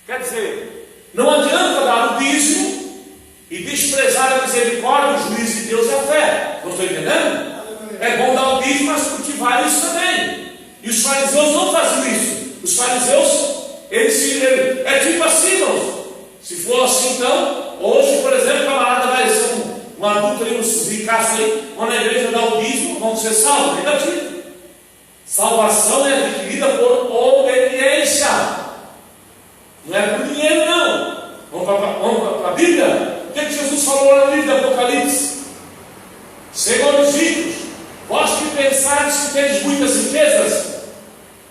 Quer dizer, não adianta dar o dízimo e desprezar a misericórdia, o juízo de Deus e a fé. Não estou entendendo? É bom dar o dízimo, mas cultivar isso também. E os fariseus não faziam isso. Os fariseus, é tipo assim, irmãos. Se for assim, então, hoje, por exemplo, o camarada vai ser um adulto ali, um ricaço aí, quando a igreja dá o dízimo, vão ser salvos. Negativo. Salvação é adquirida por obediência. Não é por dinheiro, não. Vamos para a Bíblia? O que Jesus falou no livro do Apocalipse? Senhores ricos, vós que pensares que tedes muitas riquezas,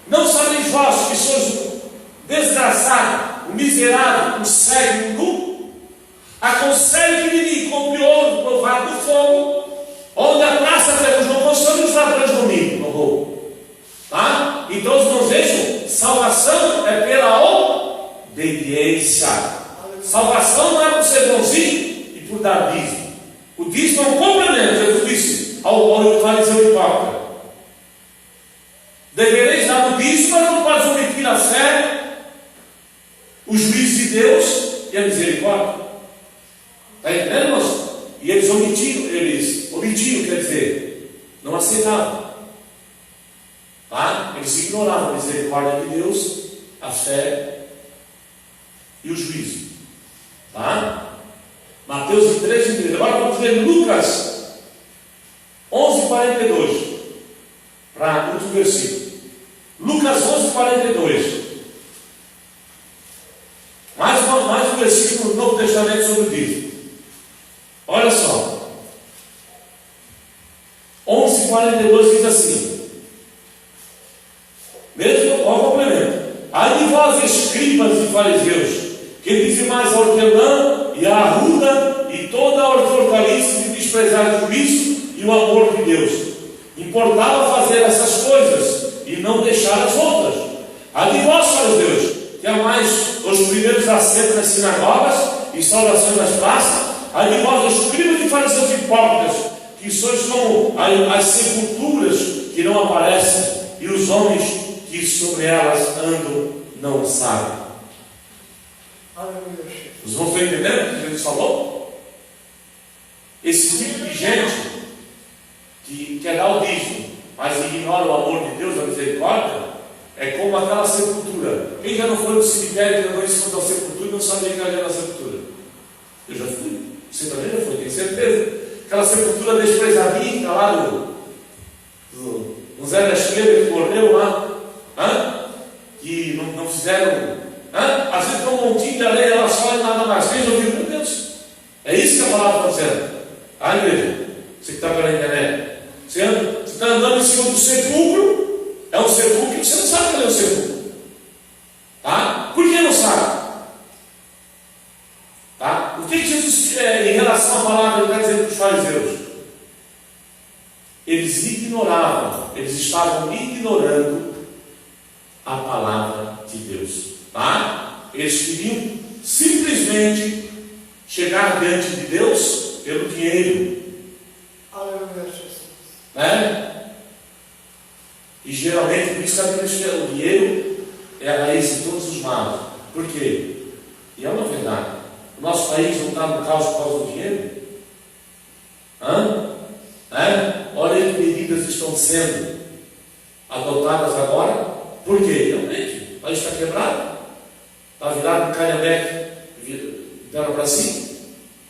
não sabeis vós que sois o desgraçado, o miserável, o cego e o nu? Aconselho que de mim compre ouro provado do fogo, onde a praça Deus não consome, os ladrões dominam no roubo. Tá? Então os irmãos vejam, salvação é pela obediência. Salvação não é por ser bonzinho e por dar dízimo. O dízimo é um complemento, Jesus disse ao fariseu hipócrita. Devereis dar o dízimo, mas não pode omitir a fé, o juízo de Deus e a misericórdia. Está entendendo, irmãos? E eles omitiram, quer dizer, não aceitavam. Tá? Eles ignoravam a misericórdia de Deus, a fé e o juízo. Tá? Mateus 23, 23. Agora vamos ler Lucas 11, 42. Para o último versículo. Lucas 11, 42. Mais um versículo do Novo Testamento sobre o dízimo. Olha só. 11, 42 diz assim. Mesmo ao complemento. Ai de vós, escribas e fariseus, que dizimais a hortelã e a arruda e toda a hortaliça, de desprezar o juízo e o amor de Deus. Importava fazer essas coisas e não deixar as outras. Ai de vós, fariseus, que amais os primeiros assentos nas sinagogas e saudações nas praças, aí vós, escribas e fariseus hipócritas, que sois como as sepulturas que não aparecem, e os homens que sobre elas andam não sabem. Os irmãos estão entendendo o que Jesus falou? Esse tipo de gente que quer dar o dízimo, mas ignora o amor de Deus, a misericórdia, é como aquela sepultura. Quem já não foi no cemitério, já não foi da sepultura e não sabia que era na sepultura? Eu já fui. Você também já foi, tenho certeza. Aquela sepultura desprezadinha lá do Zé da Esquerda que morreu lá, que não fizeram. Às vezes com um montinho de areia, ela só e nada mais. Quem já ouviu? Meu Deus. É isso que a palavra está dizendo. Igreja, você que está pela internet. Você está andando em cima do sepulcro. É um sepulcro que você não sabe que é um sepulcro. Tá? Por que não sabe? Tá? O que Jesus, em relação à palavra, ele está dizendo para os fariseus? Eles ignoravam, eles estavam ignorando a palavra de Deus. Tá? Eles queriam simplesmente chegar diante de Deus pelo dinheiro. Né? E geralmente, por isso que a Bíblia diz que o dinheiro é a raiz de todos os males. Por quê? E é uma verdade. O nosso país não está no caos por causa do dinheiro? Olha que medidas estão sendo adotadas agora. Por quê? Realmente, o país está quebrado. Está virado um calhambeque, viraram para cima.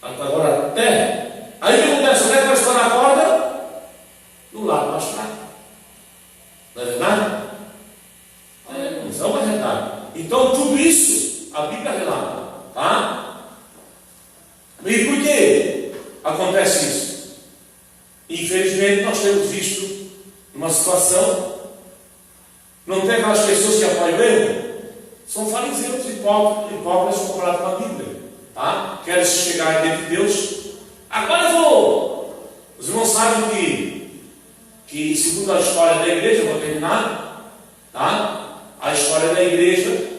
Agora terra. Aí o que acontece? Onde é que vai estar na corda? No lado mais fraco. Não é verdade? Isso é uma verdade. Então tudo isso a Bíblia relata. Tá? E por que acontece isso? Infelizmente nós temos visto uma situação. Não tem aquelas pessoas que apoiam o erro? São fariseus hipócritas comparados com a Bíblia. Tá? Querem chegar diante de Deus. Agora eu vou. Os irmãos sabem que segundo a história da igreja, eu vou terminar. Tá? A história da igreja.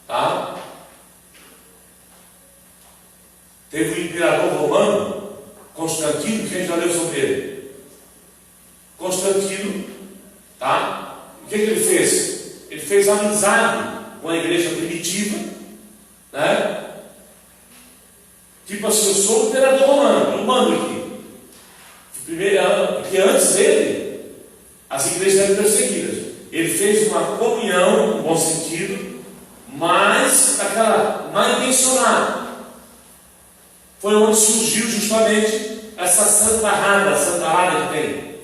Tá? Teve o imperador romano, Constantino, quem já leu sobre ele? Constantino, tá? O que ele fez? Ele fez amizade com a igreja primitiva, né? Tipo assim, eu sou o imperador romano, eu mando aqui. Porque antes dele, as igrejas eram perseguidas. Ele fez uma comunhão, no bom sentido, mas daquela mal intencionada. Foi onde surgiu justamente essa santarada que tem.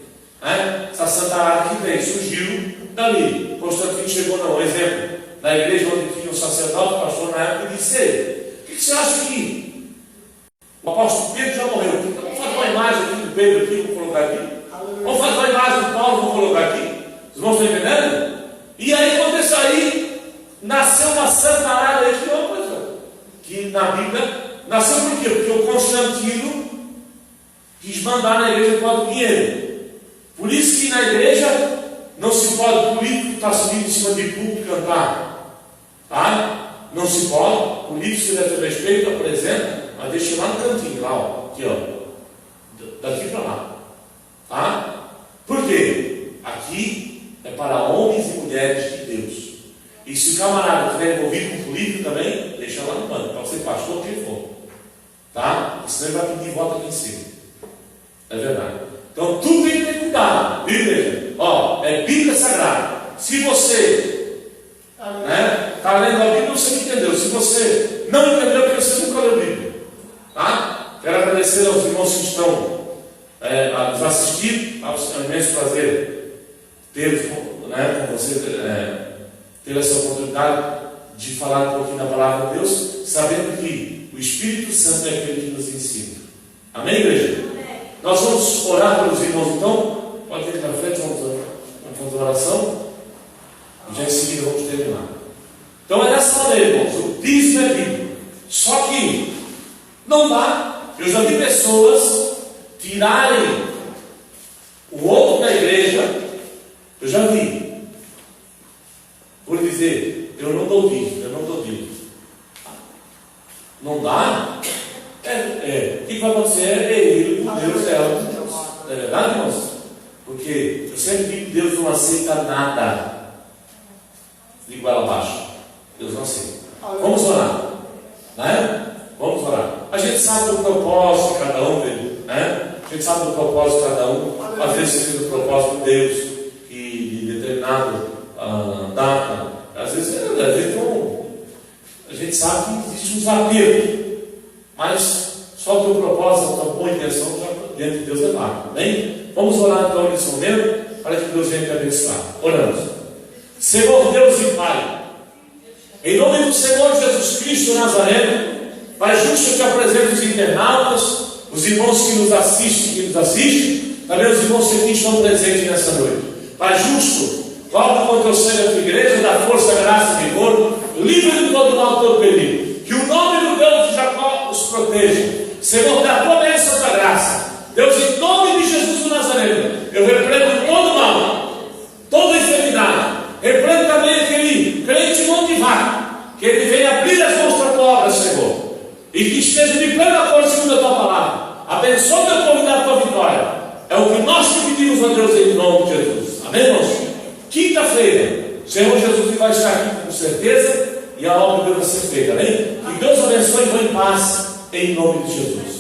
Né? Essa santarada que tem, surgiu dali. Constantino chegou, não, exemplo, na igreja onde tinha um sacerdote, o pastor na época, e disse: o que você acha aqui? O apóstolo Pedro já morreu. Vamos fazer uma imagem aqui do Pedro, aqui, vou colocar aqui. Vamos fazer uma imagem do Paulo, vou colocar aqui. Os irmãos estão entendendo? E aí, quando isso aí, nasceu uma santarada aí, que é uma coisa que na Bíblia. Nasceu por quê? Porque o Constantino quis mandar na igreja por causa do dinheiro. Por isso que na igreja não se pode político estar subindo em cima de púlpito cantar. Tá? Não se pode. Político se deve ter respeito, apresenta, mas deixa lá no cantinho, lá, ó. Aqui, ó. Daqui para lá. Tá? Por quê? Aqui é para homens e mulheres de Deus. E se o camarada estiver envolvido com político também, deixa lá no banco, pode ser pastor, quem for. Tá? Senão ele vai pedir voto aqui em cima. É verdade. Então tudo tem que ter cuidado. Bíblia, ó, é Bíblia Sagrada. Se você está lendo a Bíblia, você não entendeu. Se você não entendeu, porque você nunca leu a Bíblia. Tá? Quero agradecer aos irmãos que estão a nos assistir. É um imenso prazer ter com você ter essa oportunidade de falar um pouquinho da palavra de Deus, sabendo que o Espírito Santo é aquele que nos ensina. Amém, igreja? Amém. Nós vamos orar pelos irmãos, então. Pode vir para frente, vamos fazer uma oração. E já em seguida vamos terminar. Então é dessa maneira, irmãos. O dízimo é bíblico. Só que não dá. Eu já vi pessoas tirarem o outro da igreja. Eu já vi. Por dizer, eu não dou dízimo, eu não dou dízimo. Não dá? O que vai acontecer? Ele, Deus, ela com Deus. Não é verdade, irmãos? Porque eu sempre digo que Deus não aceita nada de igual abaixo. Deus não aceita. Vamos orar. Né? Vamos orar. A gente sabe do propósito de cada um, né? A gente sabe do propósito de cada um. Às vezes você tem o propósito de Deus, que de determinado data. Às vezes a gente sabe que existe um desafio, mas só o teu propósito, a tua boa intenção já diante de Deus é válido. Bem? Vamos orar então nesse momento para que Deus venha te abençoar. Oramos. Senhor Deus e Pai, em nome do Senhor Jesus Cristo Nazareno, Pai justo, eu te apresento os internautas, os irmãos que nos assistem, também os irmãos que estão presentes nessa noite. Pai justo, volta com o teu sangue a tua igreja, dá força, graça e vigor, livre de todo mal, todo perigo. Que o nome do Deus de Jacó os proteja. Senhor, dá a tua bênção, a tua graça. Deus, em nome de Jesus do Nazareno, eu repreendo todo mal, toda enfermidade. Repreendo também aquele crente mão de vaca, que ele venha abrir as mãos para a tua obra, Senhor, e que esteja de plena acordo segundo a tua palavra. Abençoa o teu convidado com a vitória. É o que nós te pedimos a Deus em nome de Jesus. Amém, irmãos? Quinta-feira, o Senhor Jesus vai estar aqui com certeza, e a obra de Deus vai ser feita. Amém? Que Deus abençoe e vá em paz, em nome de Jesus.